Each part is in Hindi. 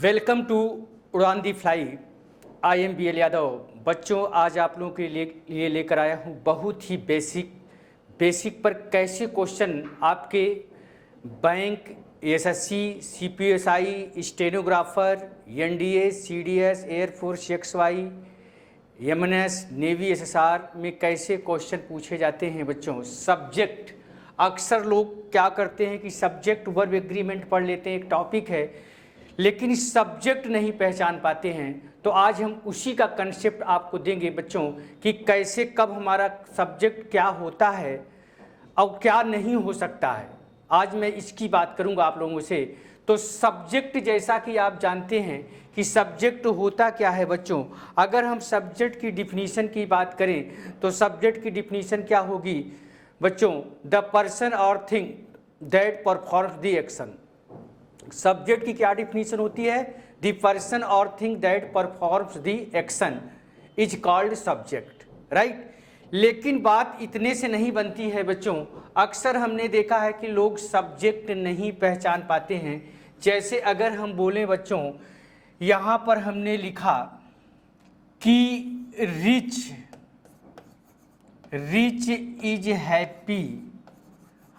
Welcome to Udaan the fly. I am BL Yadav. बच्चों, आज आप लोगों के लिए लेकर आया हूँ बहुत ही बेसिक पर कैसे क्वेश्चन आपके bank, SSC, CPSI, stenographer, NDA, CDS, air force, XY, MNS, navy, SSR में कैसे क्वेश्चन पूछे जाते हैं। बच्चों, सब्जेक्ट अक्सर लोग क्या करते हैं कि सब्जेक्ट वर्ब एग्रीमेंट पढ़ लेते हैं, एक टॉपिक है, लेकिन सब्जेक्ट नहीं पहचान पाते हैं। तो आज हम उसी का कंसेप्ट आपको देंगे बच्चों कि कैसे कब हमारा सब्जेक्ट क्या होता है और क्या नहीं हो सकता है। आज मैं इसकी बात करूंगा आप लोगों से। तो सब्जेक्ट, जैसा कि आप जानते हैं कि सब्जेक्ट होता क्या है बच्चों। अगर हम सब्जेक्ट की डिफिनीशन की बात करें तो सब्जेक्ट की डिफिनीशन क्या होगी बच्चों? द पर्सन और thing that performs the action. Subject की क्या डिफिनीशन होती है? द पर्सन और thing that performs the action is called subject, right. लेकिन बात इतने से नहीं बनती है बच्चों। अक्सर हमने देखा है कि लोग सब्जेक्ट नहीं पहचान पाते हैं। जैसे अगर हम बोलें बच्चों, यहाँ पर हमने लिखा कि रिच इज हैप्पी।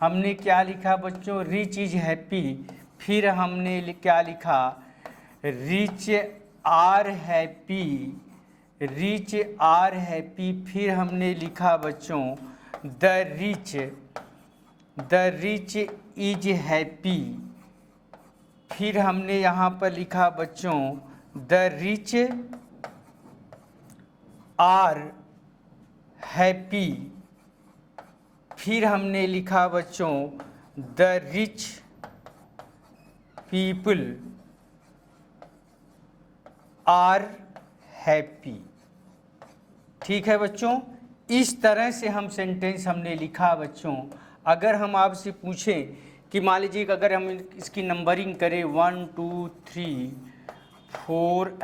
हमने क्या लिखा बच्चों? Rich is happy. फिर हमने क्या लिखा? Rich are happy, rich are happy. फिर हमने लिखा बच्चों द रिच इज हैप्पी। फिर हमने यहाँ पर लिखा बच्चों द रिच आर हैप्पी। फिर हमने लिखा बच्चों the rich people are happy. ठीक है बच्चों, इस तरह से हम सेंटेंस हमने लिखा बच्चों। अगर हम आपसे पूछें कि मान लीजिए अगर हम इसकी नंबरिंग करें 1 2 3 4 और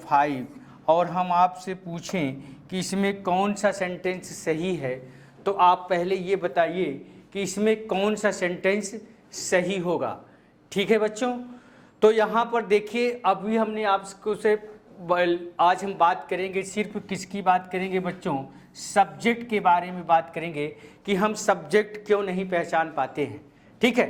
5 और हम आपसे पूछें कि इसमें कौन सा सेंटेंस सही है, तो आप पहले ये बताइए कि इसमें कौन सा सेंटेंस सही होगा। ठीक है बच्चों, तो यहाँ पर देखिए, अभी हमने आपको से आज हम बात करेंगे, सिर्फ किसकी बात करेंगे बच्चों? सब्जेक्ट के बारे में बात करेंगे कि हम सब्जेक्ट क्यों नहीं पहचान पाते हैं। ठीक है,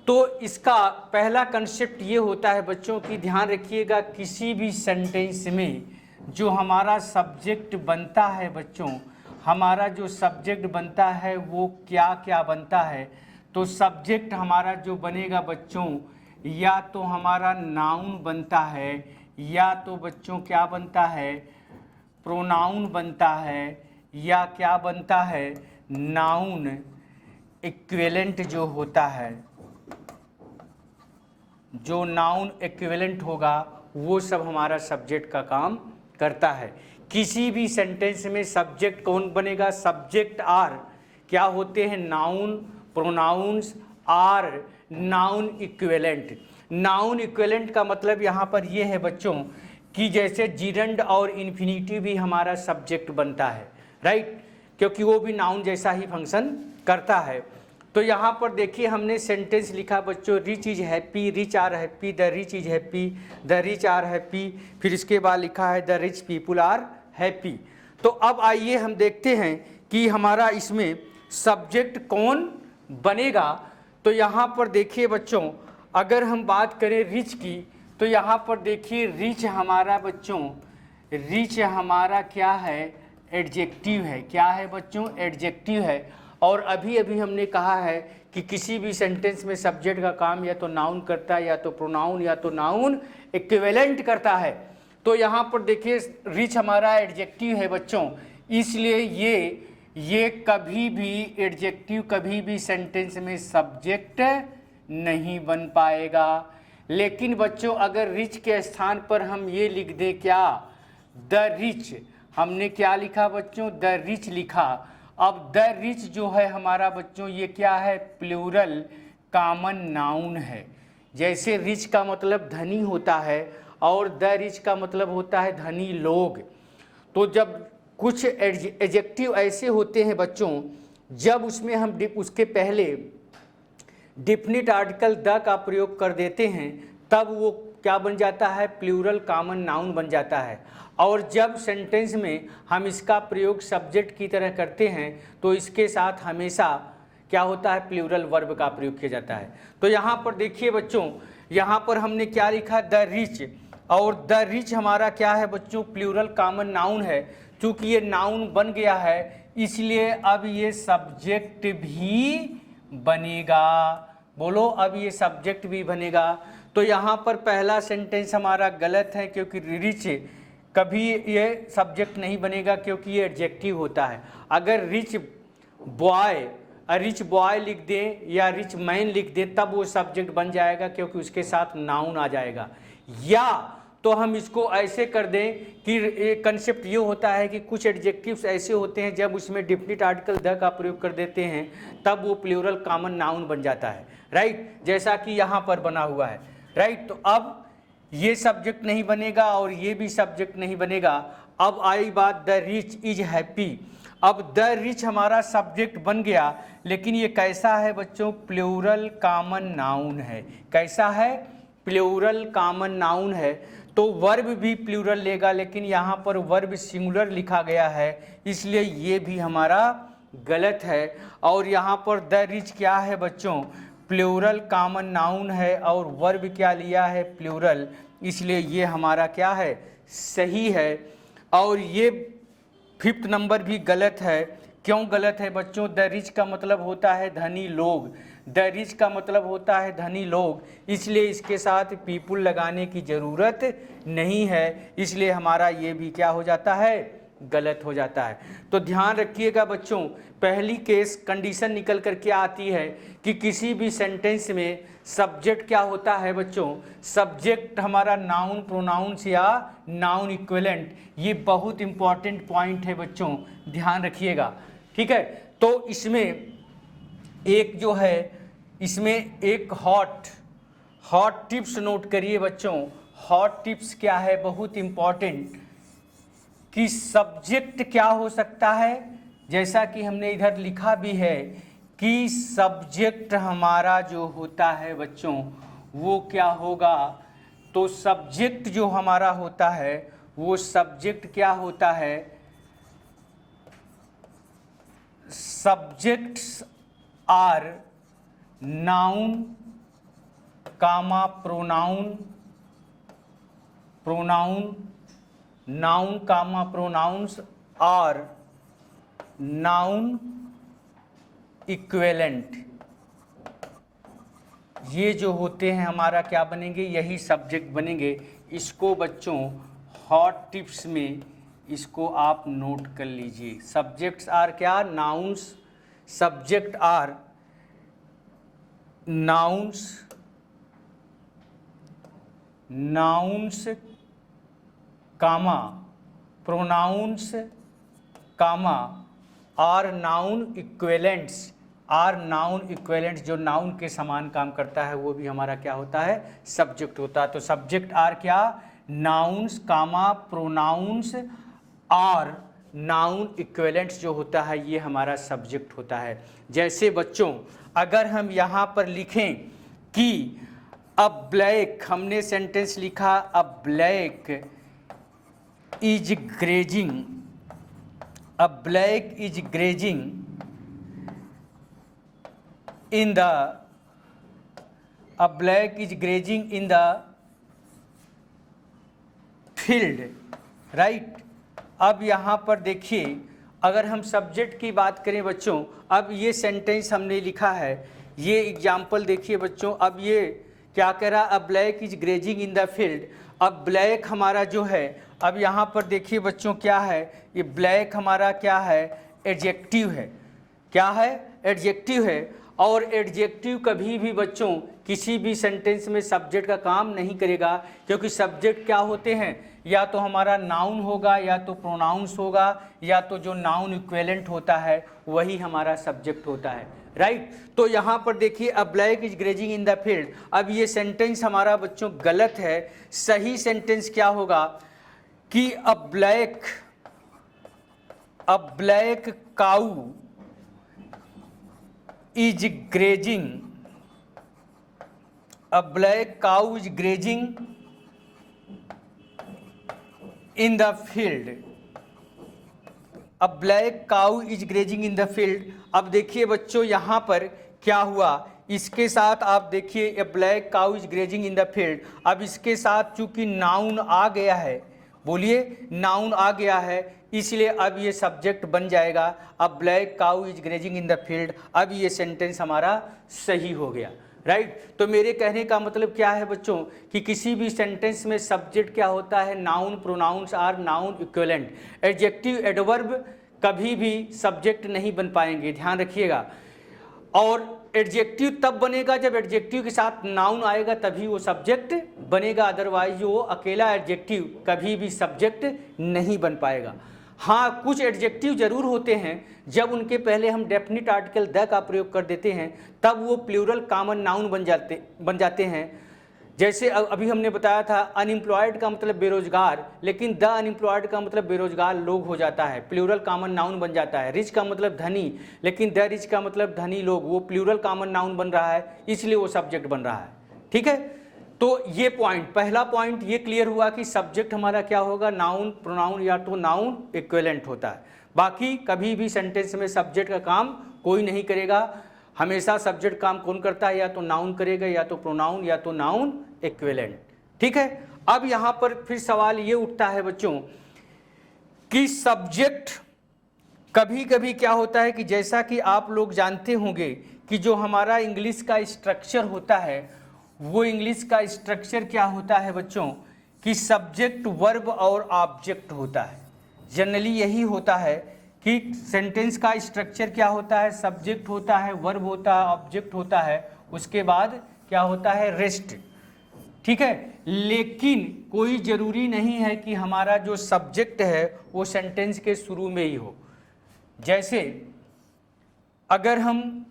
तो इसका पहला कंसेप्ट ये होता है बच्चों कि ध्यान रखिएगा, किसी भी सेंटेंस में जो हमारा सब्जेक्ट बनता है बच्चों, हमारा जो सब्जेक्ट बनता है वो क्या क्या बनता है। तो सब्जेक्ट हमारा जो बनेगा बच्चों, या तो हमारा नाउन बनता है, या तो बच्चों क्या बनता है? प्रोनाउन बनता है, या क्या बनता है? नाउन इक्विवेलेंट जो होता है, जो नाउन इक्विवेलेंट होगा वो सब हमारा सब्जेक्ट का काम करता है। किसी भी सेंटेंस में सब्जेक्ट कौन बनेगा? सब्जेक्ट आर क्या होते हैं? Noun, pronouns are noun equivalent. Noun equivalent का मतलब यहाँ पर ये है बच्चों कि जैसे जिरंड और इन्फिनिटिव भी हमारा सब्जेक्ट बनता है, राइट, क्योंकि वो भी नाउन जैसा ही फंक्शन करता है। तो यहाँ पर देखिए हमने सेंटेंस लिखा बच्चों, rich is happy, rich are happy, the rich is happy, the rich are happy. फिर इसके बाद लिखा है the rich people are happy. तो अब आइए हम देखते हैं कि हमारा इसमें सब्जेक्ट कौन बनेगा। तो यहाँ पर देखिए बच्चों, अगर हम बात करें रिच की, तो यहाँ पर देखिए रिच हमारा बच्चों, रिच हमारा क्या है? एडजेक्टिव है। क्या है बच्चों? एडजेक्टिव है। और अभी अभी हमने कहा है कि किसी भी सेंटेंस में सब्जेक्ट का काम या तो नाउन करता है, या तो प्रोनाउन, या तो नाउन इक्विवेलेंट करता है। तो यहाँ पर देखिए रिच हमारा एडजेक्टिव है बच्चों, इसलिए ये कभी भी एडजेक्टिव कभी भी सेंटेंस में सब्जेक्ट नहीं बन पाएगा। लेकिन बच्चों अगर रिच के स्थान पर हम ये लिख दें क्या? The rich. हमने क्या लिखा बच्चों? द रिच लिखा। अब द रिच जो है हमारा बच्चों, ये क्या है? प्लूरल कॉमन नाउन है। जैसे रिच का मतलब धनी होता है और द रिच का मतलब होता है धनी लोग। तो जब कुछ एडजेक्टिव ऐसे होते हैं बच्चों, जब उसमें हम उसके पहले डिफिनिट आर्टिकल द का प्रयोग कर देते हैं, तब वो क्या बन जाता है, प्लूरल कॉमन नाउन बन जाता है। और जब सेंटेंस में हम इसका प्रयोग सब्जेक्ट की तरह करते हैं तो इसके साथ हमेशा क्या होता है, प्लूरल वर्ब का प्रयोग किया जाता है। तो यहाँ पर देखिए बच्चों, यहाँ पर हमने क्या लिखा, द रिच, और द रिच हमारा क्या है बच्चों, प्लूरल कॉमन नाउन है। चूँकि ये नाउन बन गया है इसलिए अब ये सब्जेक्ट भी बनेगा। बोलो, अब ये सब्जेक्ट भी बनेगा। तो यहाँ पर पहला सेंटेंस हमारा गलत है क्योंकि रिच कभी ये सब्जेक्ट नहीं बनेगा क्योंकि ये एडजेक्टिव होता है। अगर रिच बॉय लिख दे या रिच मैन लिख दे तब वो सब्जेक्ट बन जाएगा क्योंकि उसके साथ नाउन आ जाएगा। या तो हम इसको ऐसे कर दें कि कंसेप्ट ये होता है कि कुछ एडजेक्टिव्स ऐसे होते हैं जब उसमें डिफिनिट आर्टिकल द का प्रयोग कर देते हैं तब वो प्लूरल कॉमन नाउन बन जाता है, राइट, जैसा कि यहाँ पर बना हुआ है, राइट। तो अब ये सब्जेक्ट नहीं बनेगा और ये भी सब्जेक्ट नहीं बनेगा। अब आई बात द रिच इज हैप्पी। अब द रिच हमारा सब्जेक्ट बन गया, लेकिन ये कैसा है बच्चों, प्लूरल कॉमन नाउन है। कैसा है, प्लूरल कॉमन नाउन है। तो वर्ब भी प्लूरल लेगा, लेकिन यहाँ पर वर्ब सिंगुलर लिखा गया है इसलिए ये भी हमारा गलत है। और यहाँ पर द रिच क्या है बच्चों, प्लूरल कॉमन नाउन है और वर्ब क्या लिया है, प्लूरल, इसलिए ये हमारा क्या है, सही है। और ये 5th नंबर भी गलत है। क्यों गलत है बच्चों, द रिच का मतलब होता है धनी लोग, द रिच का मतलब होता है धनी लोग, इसलिए इसके साथ पीपुल लगाने की ज़रूरत नहीं है, इसलिए हमारा ये भी क्या हो जाता है, गलत हो जाता है। तो ध्यान रखिएगा बच्चों, पहली केस कंडीशन निकल कर क्या आती है कि किसी भी सेंटेंस में सब्जेक्ट क्या होता है बच्चों, सब्जेक्ट हमारा नाउन, प्रोनाउंस या नाउन इक्विवेलेंट। ये बहुत इंपॉर्टेंट पॉइंट है बच्चों, ध्यान रखिएगा, ठीक है। तो इसमें एक जो है, इसमें एक हॉट टिप्स नोट करिए बच्चों। हॉट टिप्स क्या है, बहुत इंपॉर्टेंट, कि सब्जेक्ट क्या हो सकता है, जैसा कि हमने इधर लिखा भी है कि सब्जेक्ट हमारा जो होता है बच्चों वो क्या होगा, तो सब्जेक्ट जो हमारा होता है वो सब्जेक्ट क्या होता है, subjects are noun comma pronoun, noun comma pronouns और नाउन इक्विवेलेंट। ये जो होते हैं हमारा क्या बनेंगे, यही सब्जेक्ट बनेंगे। इसको बच्चों हॉट टिप्स में इसको आप नोट कर लीजिए। सब्जेक्ट्स आर क्या, nouns, subject are nouns comma pronouns comma are noun equivalents, are noun equivalents जो नाउन के समान काम करता है वो भी हमारा क्या होता है, सब्जेक्ट होता है। तो सब्जेक्ट आर क्या, नाउन्स कामा प्रोनाउंस और नाउन इक्विवेलेंट्स जो होता है ये हमारा सब्जेक्ट होता है। जैसे बच्चों अगर हम यहाँ पर लिखें कि अ ब्लैक, हमने सेंटेंस लिखा अ black is grazing, a black is grazing in the, a black is grazing in the field, right. अब यहाँ पर देखिए अगर हम सब्जेक्ट की बात करें बच्चों, अब ये सेंटेंस हमने लिखा है, ये एग्जाम्पल देखिए बच्चों। अब ये क्या कह रहा, अ black is grazing in the field. अब ब्लैक हमारा जो है, अब यहाँ पर देखिए बच्चों क्या है, ये ब्लैक हमारा क्या है, एडजेक्टिव है। क्या है, एडजेक्टिव है। और एडजेक्टिव कभी भी बच्चों किसी भी सेंटेंस में सब्जेक्ट का काम नहीं करेगा, क्योंकि सब्जेक्ट क्या होते हैं, या तो हमारा नाउन होगा या तो प्रोनाउंस होगा या तो जो नाउन इक्विवेलेंट होता है वही हमारा सब्जेक्ट होता है, राइट। तो यहाँ पर देखिए अ black is grazing in the field. अब ये सेंटेंस हमारा बच्चों गलत है। सही सेंटेंस क्या होगा कि अ black cow is grazing, a black cow is grazing in the field, a black cow is grazing in the field. अब देखिए बच्चों यहाँ पर क्या हुआ, इसके साथ आप देखिए a black cow is grazing in the field. अब इसके साथ चूंकि नाउन आ गया है, बोलिए नाउन आ गया है, इसलिए अब ये सब्जेक्ट बन जाएगा। अब black cow is grazing in the field, अब ये सेंटेंस हमारा सही हो गया, राइट। तो मेरे कहने का मतलब क्या है बच्चों कि किसी भी सेंटेंस में सब्जेक्ट क्या होता है, noun, pronouns are noun equivalent. Adjective, adverb कभी भी सब्जेक्ट नहीं बन पाएंगे, ध्यान रखिएगा। और एडजेक्टिव तब बनेगा जब एडजेक्टिव के साथ नाउन आएगा, तभी वो सब्जेक्ट बनेगा, अदरवाइज वो अकेला एडजेक्टिव कभी भी सब्जेक्ट नहीं बन पाएगा। हाँ, कुछ एडजेक्टिव जरूर होते हैं, जब उनके पहले हम डेफिनिट आर्टिकल द का प्रयोग कर देते हैं तब वो प्लूरल कॉमन नाउन बन जाते हैं। जैसे अभी हमने बताया था अनएम्प्लॉयड का मतलब बेरोजगार, लेकिन द अनएम्प्लॉयड का मतलब बेरोजगार लोग हो जाता है, प्लूरल कॉमन नाउन बन जाता है। रिच का मतलब धनी, लेकिन द रिच का मतलब धनी लोग, वो प्लूरल कॉमन नाउन बन रहा है, इसलिए वो सब्जेक्ट बन रहा है। ठीक है, तो ये पॉइंट, पहला पॉइंट ये क्लियर हुआ कि सब्जेक्ट हमारा क्या होगा, नाउन, प्रोनाउन या तो नाउन इक्विवेलेंट होता है। बाकी कभी भी सेंटेंस में सब्जेक्ट का काम कोई नहीं करेगा, हमेशा सब्जेक्ट काम कौन करता है, या तो नाउन करेगा या तो प्रोनाउन या तो नाउन इक्विवेलेंट। ठीक है, अब यहां पर फिर सवाल ये उठता है बच्चों कि सब्जेक्ट कभी कभी क्या होता है कि जैसा कि आप लोग जानते होंगे कि जो हमारा इंग्लिश का स्ट्रक्चर होता है, वो इंग्लिश का स्ट्रक्चर क्या होता है बच्चों कि सब्जेक्ट, वर्ब और ऑब्जेक्ट होता है। जनरली यही होता है कि सेंटेंस का स्ट्रक्चर क्या होता है, सब्जेक्ट होता है, वर्ब होता है, ऑब्जेक्ट होता है, उसके बाद क्या होता है, रेस्ट। ठीक है, लेकिन कोई जरूरी नहीं है कि हमारा जो सब्जेक्ट है वो सेंटेंस के शुरू में ही हो। जैसे अगर हम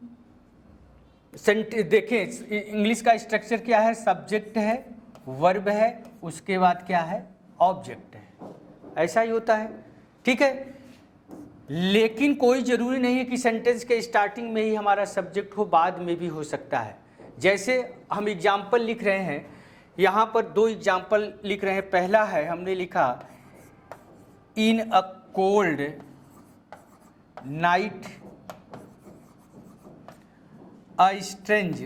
देखें, इंग्लिश का स्ट्रक्चर क्या है, सब्जेक्ट है, वर्ब है, उसके बाद क्या है, ऑब्जेक्ट है, ऐसा ही होता है। ठीक है, लेकिन कोई जरूरी नहीं है कि सेंटेंस के स्टार्टिंग में ही हमारा सब्जेक्ट हो, बाद में भी हो सकता है। जैसे हम एग्जाम्पल लिख रहे हैं, यहाँ पर दो एग्जाम्पल लिख रहे हैं। पहला है, हमने लिखा in a cold night a strange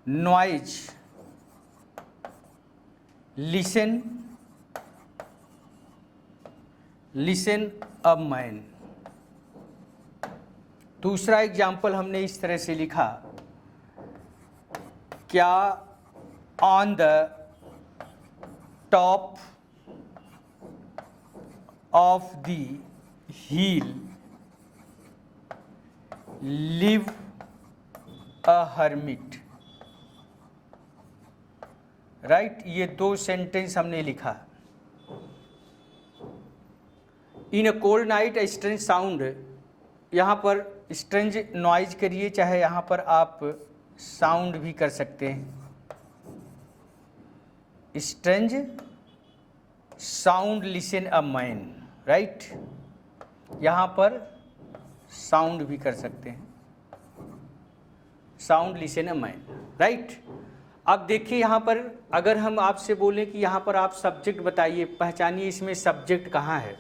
noise listen a man। दूसरा एग्जाम्पल हमने इस तरह से लिखा, क्या on the top of the hill live a hermit। Right, ये दो सेंटेंस हमने लिखा। In a cold night a strange sound, यहाँ पर स्ट्रेंज नॉइज करिए, चाहे यहाँ पर आप साउंड भी कर सकते हैं। Strange sound listen a man, right, यहाँ पर साउंड भी कर सकते हैं, sound listen a man, right. अब देखिए यहाँ पर अगर हम आपसे बोलें कि यहाँ पर आप सब्जेक्ट बताइए, पहचानिए इसमें सब्जेक्ट कहाँ है,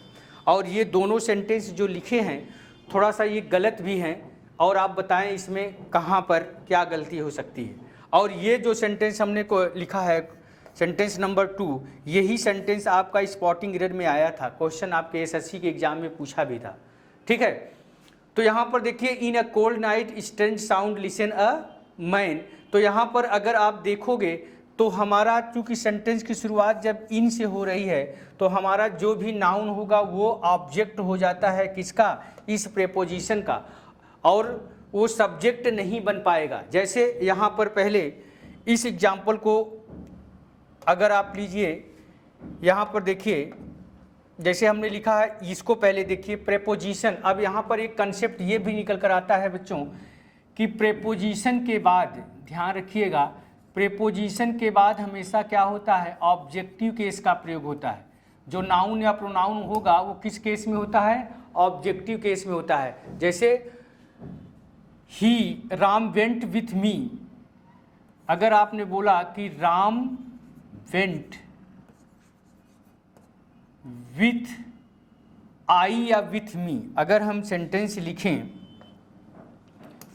और ये दोनों सेंटेंस जो लिखे हैं थोड़ा सा ये गलत भी हैं, और आप बताएं इसमें कहाँ पर क्या गलती हो सकती है। और ये जो सेंटेंस हमने को लिखा है सेंटेंस नंबर 2, यही सेंटेंस आपका स्पॉटिंग ग्रेड में आया था, क्वेश्चन आपके एसएससी के एग्जाम में पूछा भी था। ठीक है, तो यहाँ पर देखिए in a cold night strange sound listen a man, तो यहाँ पर अगर आप देखोगे तो हमारा चूँकि सेंटेंस की शुरुआत जब इन से हो रही है तो हमारा जो भी नाउन होगा वो ऑब्जेक्ट हो जाता है, किसका, इस प्रेपोजिशन का, और वो सब्जेक्ट नहीं बन पाएगा। जैसे यहाँ पर पहले इस एग्जाम्पल को अगर आप लीजिए, यहाँ पर देखिए जैसे हमने लिखा है, इसको पहले देखिए प्रेपोजिशन। अब यहाँ पर एक कंसेप्ट ये भी निकल कर आता है बच्चों कि प्रेपोजिशन के बाद, ध्यान रखिएगा, प्रेपोजिशन के बाद हमेशा क्या होता है, ऑब्जेक्टिव केस का प्रयोग होता है। जो नाउन या प्रोनाउन होगा वो किस केस में होता है, ऑब्जेक्टिव केस में होता है। जैसे ही राम वेंट विथ मी, अगर आपने बोला कि राम वेंट विथ आई या विथ मी, अगर हम सेंटेंस लिखें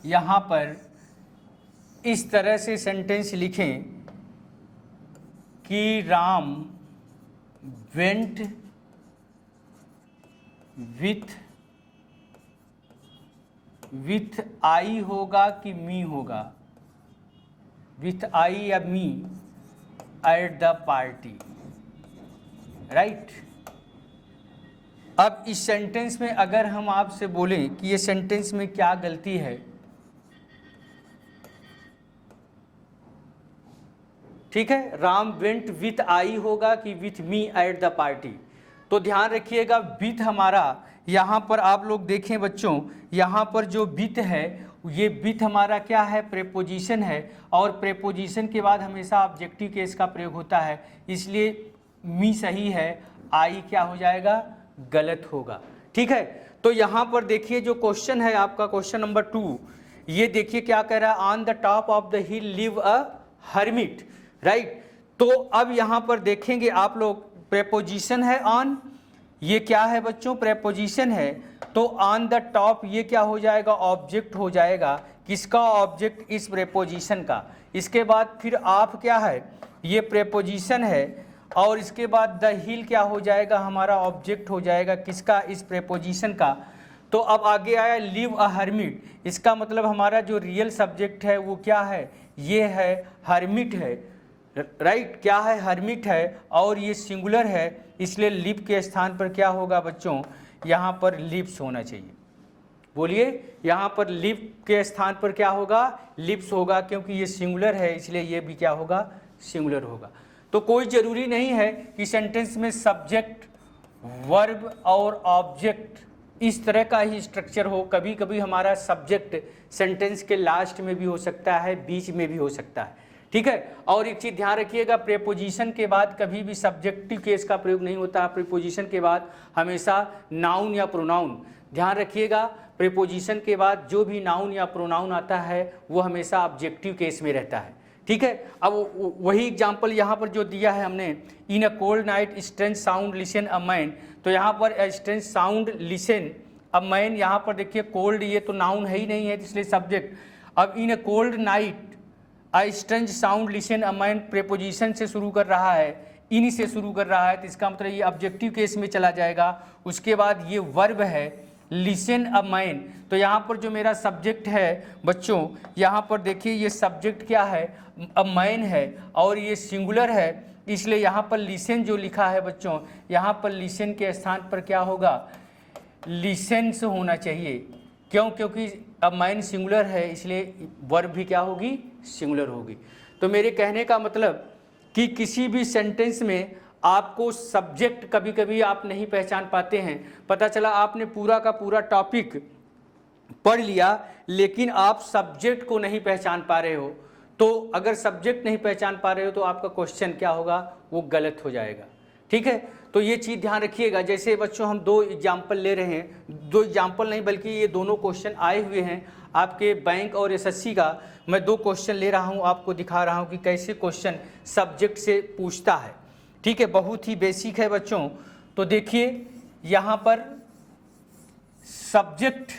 यहाँ पर इस तरह से सेंटेंस लिखें कि राम वेंट विथ आई होगा कि मी होगा, विथ आई या me at the party, right. अब इस सेंटेंस में अगर हम आपसे बोलें कि ये सेंटेंस में क्या गलती है, ठीक है, राम वेंट विथ आई होगा कि with me at the party. तो ध्यान रखिएगा विथ हमारा यहाँ पर आप लोग देखें बच्चों, यहाँ पर जो विथ है ये विथ हमारा क्या है, प्रेपोजिशन है, और प्रेपोजिशन के बाद हमेशा ऑब्जेक्टिव केस का प्रयोग होता है, इसलिए मी सही है, आई क्या हो जाएगा, गलत होगा। ठीक है, तो यहाँ पर देखिए जो क्वेश्चन है आपका क्वेश्चन नंबर 2, ये देखिए क्या कह रहा है, on the top of the hill live a hermit, right. तो अब यहाँ पर देखेंगे आप लोग, प्रेपोजिशन है ऑन, ये क्या है बच्चों, प्रेपोजिशन है, तो ऑन द टॉप ये क्या हो जाएगा, ऑब्जेक्ट हो जाएगा, किसका ऑब्जेक्ट, इस प्रेपोजिशन का। इसके बाद फिर आप क्या है, ये प्रेपोजिशन है, और इसके बाद द हिल क्या हो जाएगा, हमारा ऑब्जेक्ट हो जाएगा, किसका, इस प्रेपोजिशन का। तो अब आगे आया लिव अ हर्मिट, इसका मतलब हमारा जो रियल सब्जेक्ट है वो क्या है, ये है हर्मिट है, राइट, क्या है, हर्मिट है, और ये सिंगुलर है, इसलिए लिव के स्थान पर क्या होगा बच्चों, यहाँ पर लिव्स होना चाहिए। बोलिए, यहाँ पर लिव के स्थान पर क्या होगा, लिव्स होगा, क्योंकि ये सिंगुलर है, इसलिए ये भी क्या होगा, सिंगुलर होगा। तो कोई ज़रूरी नहीं है कि सेंटेंस में सब्जेक्ट, वर्ब और ऑब्जेक्ट इस तरह का ही स्ट्रक्चर हो। कभी कभी हमारा सब्जेक्ट सेंटेंस के लास्ट में भी हो सकता है, बीच में भी हो सकता है, ठीक है। और एक चीज़ ध्यान रखिएगा, प्रेपोजिशन के बाद कभी भी सब्जेक्टिव केस का प्रयोग नहीं होता, प्रेपोजिशन के बाद हमेशा नाउन या प्रोनाउन, ध्यान रखिएगा, प्रेपोजिशन के बाद जो भी नाउन या प्रोनाउन आता है वो हमेशा ऑब्जेक्टिव केस में रहता है, ठीक है। अब वही एग्जाम्पल यहाँ पर जो दिया है हमने, in a cold night strange sound listen a man, तो यहाँ पर strange sound listen a man, यहाँ पर देखिए कोल्ड ये तो नाउन है ही नहीं है, इसलिए सब्जेक्ट। अब in a cold night a strange sound listen a man preposition से शुरू कर रहा है, इन से शुरू कर रहा है, तो इसका मतलब ये ऑब्जेक्टिव केस में चला जाएगा। उसके बाद ये वर्ब है लिसन अ मैन, तो यहाँ पर जो मेरा सब्जेक्ट है बच्चों, यहाँ पर देखिए ये सब्जेक्ट क्या है, अ मैन है, और ये सिंगुलर है, इसलिए यहाँ पर लिसन जो लिखा है बच्चों, यहाँ पर लिसन के स्थान पर क्या होगा, लिसेंस होना चाहिए। क्यों, क्योंकि अब मैन सिंगुलर है, इसलिए वर्ब भी क्या होगी, सिंगुलर होगी। तो मेरे कहने का मतलब कि किसी भी सेंटेंस में आपको सब्जेक्ट कभी कभी आप नहीं पहचान पाते हैं, पता चला आपने पूरा का पूरा टॉपिक पढ़ लिया लेकिन आप सब्जेक्ट को नहीं पहचान पा रहे हो, तो अगर सब्जेक्ट नहीं पहचान पा रहे हो तो आपका क्वेश्चन क्या होगा, वो गलत हो जाएगा, ठीक है। तो ये चीज़ ध्यान रखिएगा। जैसे बच्चों हम 2 एग्जाम्पल ले रहे हैं, 2 एग्जाम्पल नहीं बल्कि ये दोनों क्वेश्चन आए हुए हैं आपके बैंक और एसएससी का, मैं 2 क्वेश्चन ले रहा हूँ, आपको दिखा रहा हूँ कि कैसे क्वेश्चन सब्जेक्ट से पूछता है, ठीक है, बहुत ही बेसिक है बच्चों। तो देखिए यहाँ पर सब्जेक्ट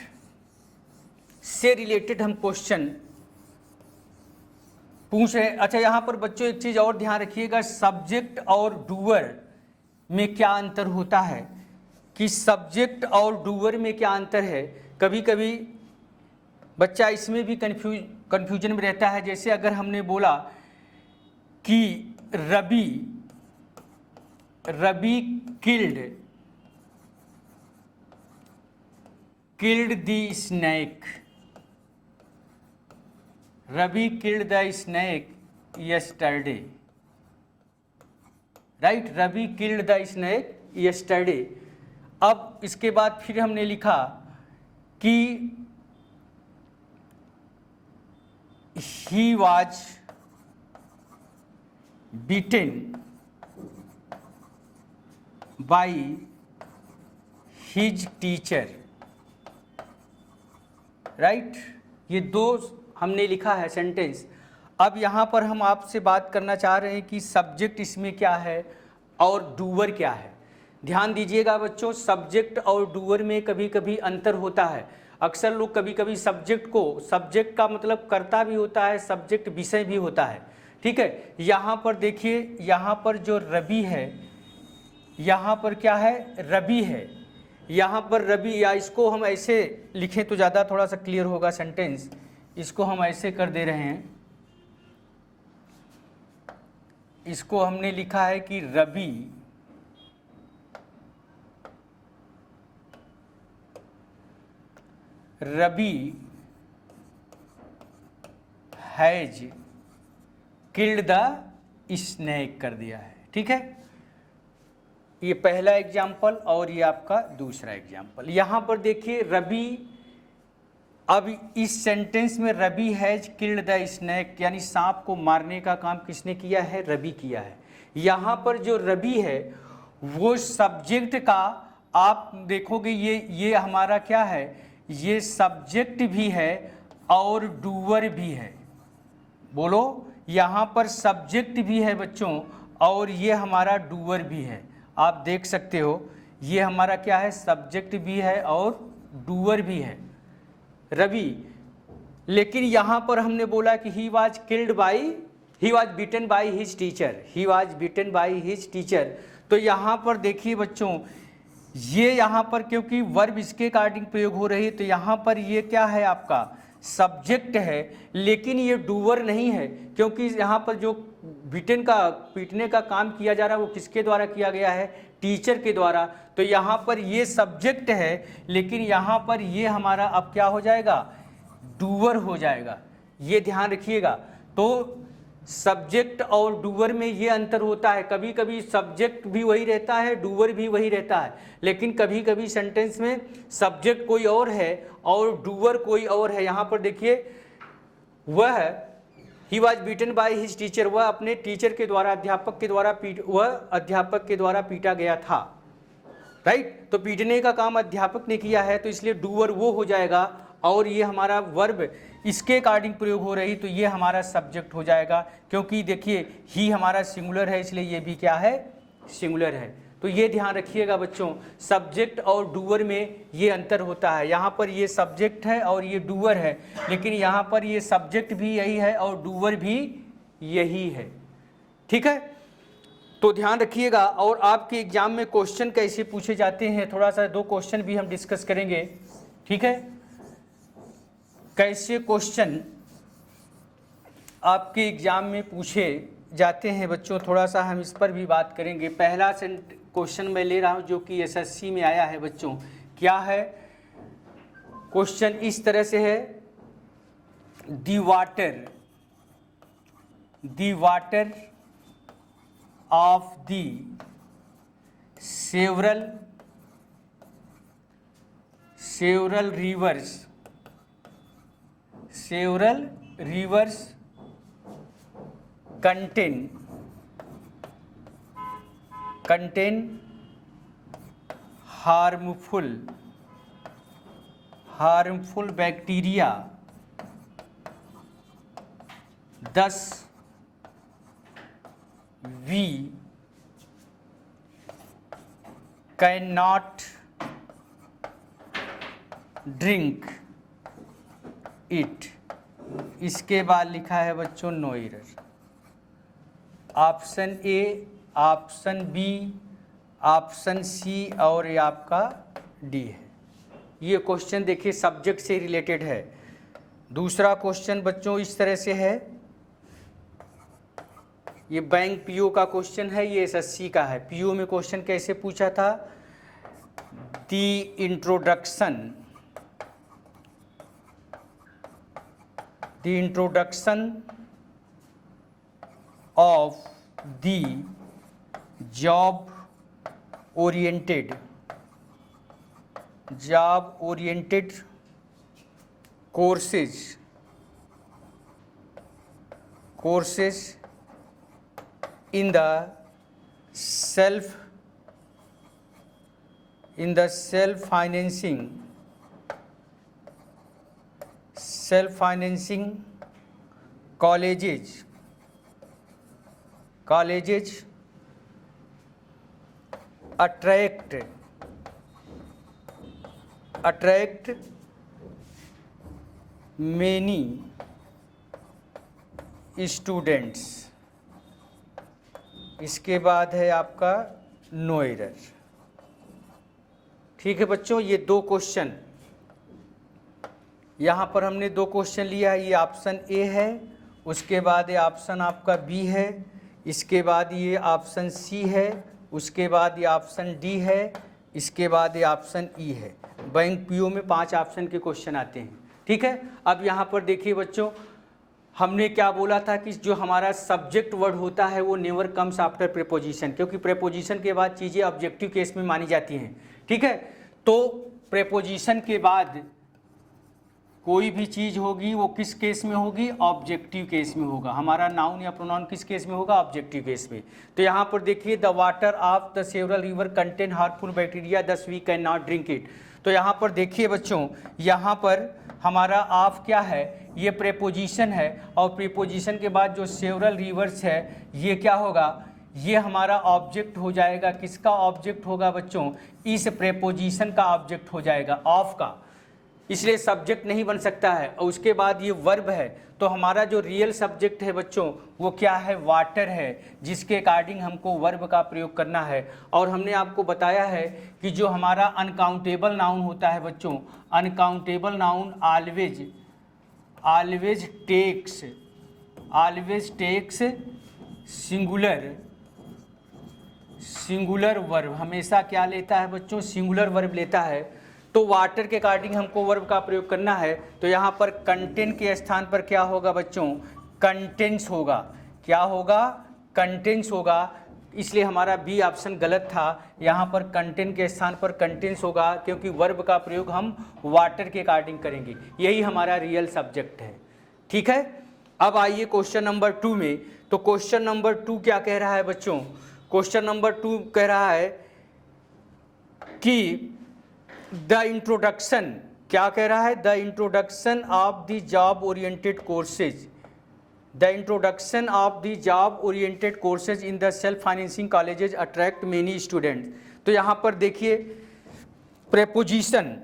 से रिलेटेड हम क्वेश्चन पूछ रहे हैं। अच्छा, यहाँ पर बच्चों एक चीज़ और ध्यान रखिएगा, सब्जेक्ट और डूअर में क्या अंतर होता है, कि सब्जेक्ट और डूअर में क्या अंतर है। कभी कभी बच्चा इसमें भी कन्फ्यूजन में रहता है। जैसे अगर हमने बोला कि Ravi killed the snake, Ravi killed the snake yesterday, right, Ravi killed the snake yesterday. अब इसके बाद फिर हमने लिखा कि he was beaten by his teacher, right. ये 2 हमने लिखा है सेंटेंस। अब यहाँ पर हम आपसे बात करना चाह रहे हैं कि सब्जेक्ट इसमें क्या है और डूअर क्या है। ध्यान दीजिएगा बच्चों, सब्जेक्ट और डूअर में कभी कभी अंतर होता है। अक्सर लोग कभी कभी सब्जेक्ट का मतलब कर्ता भी होता है, सब्जेक्ट विषय भी होता है। ठीक है, यहाँ पर देखिए, यहाँ पर जो रवि है, यहाँ पर क्या है, रवि है। यहाँ पर रवि, या इसको हम ऐसे लिखें तो ज़्यादा थोड़ा सा क्लियर होगा सेंटेंस। इसको हम ऐसे कर दे रहे हैं, इसको हमने लिखा है कि Ravi has killed the snake कर दिया है। ठीक है, ये पहला एग्जाम्पल और ये आपका दूसरा एग्जाम्पल। यहाँ पर देखिए रवि, अब इस सेंटेंस में Ravi has killed the snake, यानी सांप को मारने का काम किसने किया है, रवि किया है। यहाँ पर जो रवि है वो सब्जेक्ट का, आप देखोगे ये हमारा क्या है, ये सब्जेक्ट भी है और डूअर भी है। बोलो, यहाँ पर सब्जेक्ट भी है बच्चों और ये हमारा डूअर भी है। आप देख सकते हो ये हमारा क्या है, सब्जेक्ट भी है और डूअर भी है, रवि। लेकिन यहाँ पर हमने बोला कि he was beaten by his teacher, तो यहाँ पर देखिए बच्चों, ये यहाँ पर क्योंकि वर्ब इसके अकॉर्डिंग प्रयोग हो रही है तो यहाँ पर ये क्या है, आपका सब्जेक्ट है, लेकिन ये डूअर नहीं है, क्योंकि यहाँ पर जो पीटने का काम किया जा रहा है वो किसके द्वारा किया गया है, टीचर के द्वारा। तो यहाँ पर ये सब्जेक्ट है, लेकिन यहाँ पर ये हमारा अब क्या हो जाएगा, डूअर हो जाएगा। ये ध्यान रखिएगा। तो सब्जेक्ट और डूअर में ये अंतर होता है, कभी कभी सब्जेक्ट भी वही रहता है, डूअर भी वही रहता है, लेकिन कभी कभी सेंटेंस में सब्जेक्ट कोई और है और डूअर कोई और है। यहाँ पर देखिए, वह he was beaten by his teacher, वह अपने टीचर के द्वारा, अध्यापक के द्वारा पीटा गया था। राइट, तो पीटने का काम अध्यापक ने किया है, तो इसलिए डूअर वो हो जाएगा और ये हमारा वर्ब इसके अकॉर्डिंग प्रयोग हो रही, तो ये हमारा सब्जेक्ट हो जाएगा। क्योंकि देखिए ही हमारा सिंगुलर है, इसलिए ये भी क्या है, सिंगुलर है। तो ये ध्यान रखिएगा बच्चों, सब्जेक्ट और डूअर में ये अंतर होता है। यहाँ पर ये सब्जेक्ट है और ये डूअर है, लेकिन यहाँ पर ये सब्जेक्ट भी यही है और डूअर भी यही है। ठीक है, तो ध्यान रखिएगा। और आपके एग्जाम में क्वेश्चन कैसे पूछे जाते हैं, थोड़ा सा 2 क्वेश्चन भी हम डिस्कस करेंगे। ठीक है, कैसे क्वेश्चन आपके एग्जाम में पूछे जाते हैं बच्चों, थोड़ा सा हम इस पर भी बात करेंगे। पहला क्वेश्चन मैं ले रहा हूं जो कि एसएससी में आया है बच्चों। क्या है क्वेश्चन, इस तरह से है, the water of the several reverse contain harmful bacteria, thus we cannot drink it। इसके बाद लिखा है बच्चों no error. Option A, option B, option C और ये आपका डी है। ये क्वेश्चन देखिए सब्जेक्ट से रिलेटेड है। दूसरा क्वेश्चन बच्चों इस तरह से है, ये बैंक पीओ का क्वेश्चन है, ये एसएससी का है। पीओ में क्वेश्चन कैसे पूछा था, the introduction of the job oriented courses in the self-financing colleges attract many students. इसके बाद है आपका नो एरर। ठीक है बच्चों, ये दो क्वेश्चन यहाँ पर हमने दो क्वेश्चन लिया है। ये ऑप्शन ए है, उसके बाद ये ऑप्शन आपका बी है, इसके बाद ये ऑप्शन सी है, उसके बाद ये ऑप्शन डी है, इसके बाद ये ऑप्शन ई है। बैंक पीओ में 5 ऑप्शन के क्वेश्चन आते हैं। ठीक है, अब यहाँ पर देखिए बच्चों, हमने क्या बोला था कि जो हमारा सब्जेक्ट वर्ड होता है वो नेवर कम्स आफ्टर प्रेपोजिशन, क्योंकि प्रेपोजिशन के बाद चीज़ें ऑब्जेक्टिव केस में मानी जाती हैं। ठीक है, तो प्रेपोजिशन के बाद कोई भी चीज़ होगी वो किस केस में होगी? ऑब्जेक्टिव केस में होगा। हमारा नाउन या प्रोनाउन किस केस में होगा? ऑब्जेक्टिव केस में। तो यहाँ पर देखिए, the water of the several river contain harmful bacteria, thus we can not drink it. तो यहाँ पर देखिए बच्चों, यहाँ पर हमारा ऑफ क्या है? ये प्रेपोजिशन है, और प्रेपोजिशन के बाद जो सेवरल रिवर्स है ये क्या होगा? ये हमारा ऑब्जेक्ट हो जाएगा। किसका ऑब्जेक्ट होगा बच्चों? इस प्रेपोजिशन का ऑब्जेक्ट हो जाएगा, ऑफ का, इसलिए सब्जेक्ट नहीं बन सकता है। और उसके बाद ये वर्ब है, तो हमारा जो रियल सब्जेक्ट है बच्चों वो क्या है? वाटर है, जिसके अकॉर्डिंग हमको वर्ब का प्रयोग करना है। और हमने आपको बताया है कि जो हमारा अनकाउंटेबल नाउन होता है बच्चों, uncountable noun always takes singular verb. हमेशा क्या लेता है बच्चों? सिंगुलर वर्ब लेता है। तो वाटर के अकॉर्डिंग हमको वर्ब का प्रयोग करना है। तो यहाँ पर कंटेंट के स्थान पर क्या होगा बच्चों? कंटेंट्स होगा। क्या होगा? कंटेंट्स होगा। इसलिए हमारा बी ऑप्शन गलत था। यहाँ पर कंटेंट के स्थान पर कंटेंट्स होगा, क्योंकि वर्ब का प्रयोग हम वाटर के अकॉर्डिंग करेंगे। यही हमारा रियल सब्जेक्ट है। ठीक है, अब आइए क्वेश्चन नंबर 2 में। तो क्वेश्चन नंबर 2 क्या कह रहा है बच्चों? क्वेश्चन नंबर 2 कह रहा है कि द इंट्रोडक्शन, क्या कह रहा है? The introduction of the job oriented courses, the introduction of the job oriented courses in the self financing colleges attract many students. तो यहाँ पर देखिए प्रेपोजिशन,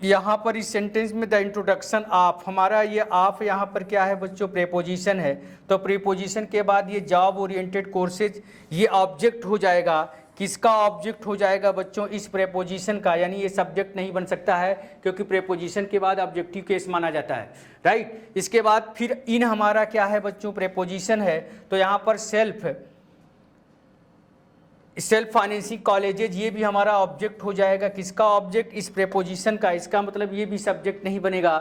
यहाँ पर इस सेंटेंस में द इंट्रोडक्शन ऑफ, हमारा ये ऑफ यहाँ पर क्या है बच्चों? प्रेपोजिशन है। तो प्रेपोजिशन के बाद ये जॉब ओरिएंटेड कोर्सेज, ये ऑब्जेक्ट हो जाएगा। किसका ऑब्जेक्ट हो जाएगा बच्चों? इस प्रेपोजिशन का। यानी ये सब्जेक्ट नहीं बन सकता है, क्योंकि प्रेपोजिशन के बाद ऑब्जेक्टिव केस माना जाता है। राइट, इसके बाद फिर इन हमारा क्या है बच्चों? प्रेपोजिशन है। तो यहाँ पर सेल्फ फाइनेंसिंग कॉलेजेज, ये भी हमारा ऑब्जेक्ट हो जाएगा। किसका ऑब्जेक्ट? इस प्रेपोजिशन का। इसका मतलब ये भी सब्जेक्ट नहीं बनेगा।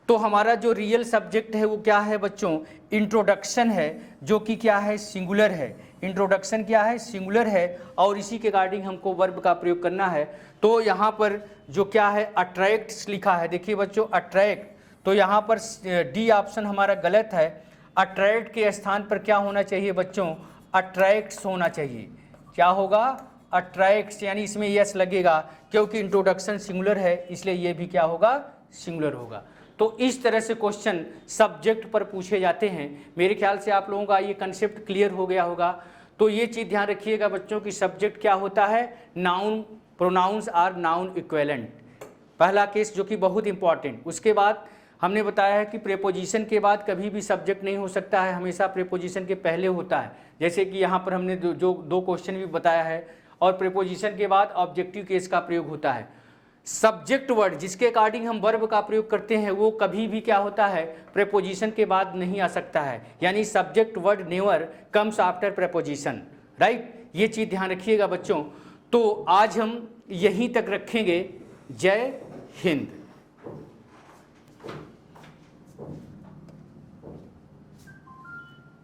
तो हमारा जो रियल सब्जेक्ट है वो क्या है बच्चों? इंट्रोडक्शन है, जो कि क्या है? सिंगुलर है। इंट्रोडक्शन क्या है? सिंगुलर है, और इसी के अकॉर्डिंग हमको वर्ब का प्रयोग करना है। तो यहाँ पर जो क्या है? अट्रैक्ट्स लिखा है। देखिए बच्चों, अट्रैक्ट, तो यहाँ पर डी ऑप्शन हमारा गलत है। अट्रैक्ट के स्थान पर क्या होना चाहिए बच्चों? अट्रैक्ट्स होना चाहिए। क्या होगा? अट्रैक्ट्स, यानी इसमें यस लगेगा, क्योंकि इंट्रोडक्शन सिंगुलर है, इसलिए ये भी क्या होगा? सिंगुलर होगा। तो इस तरह से क्वेश्चन सब्जेक्ट पर पूछे जाते हैं। मेरे ख्याल से आप लोगों का ये कंसेप्ट क्लियर हो गया होगा। तो ये चीज़ ध्यान रखिएगा बच्चों कि सब्जेक्ट क्या होता है? Noun, pronouns are noun equivalent, पहला केस जो कि बहुत इंपॉर्टेंट। उसके बाद हमने बताया है कि प्रेपोजिशन के बाद कभी भी सब्जेक्ट नहीं हो सकता है, हमेशा प्रेपोजिशन के पहले होता है। जैसे कि यहाँ पर हमने जो दो क्वेश्चन भी बताया है। और प्रेपोजिशन के बाद ऑब्जेक्टिव केस का प्रयोग होता है। सब्जेक्ट वर्ड जिसके अकॉर्डिंग हम वर्ब का प्रयोग करते हैं वो कभी भी क्या होता है? प्रेपोजिशन के बाद नहीं आ सकता है। यानी subject word never comes after preposition. Right, ये चीज़ ध्यान रखिएगा बच्चों। तो आज हम यहीं तक रखेंगे। जय हिंद।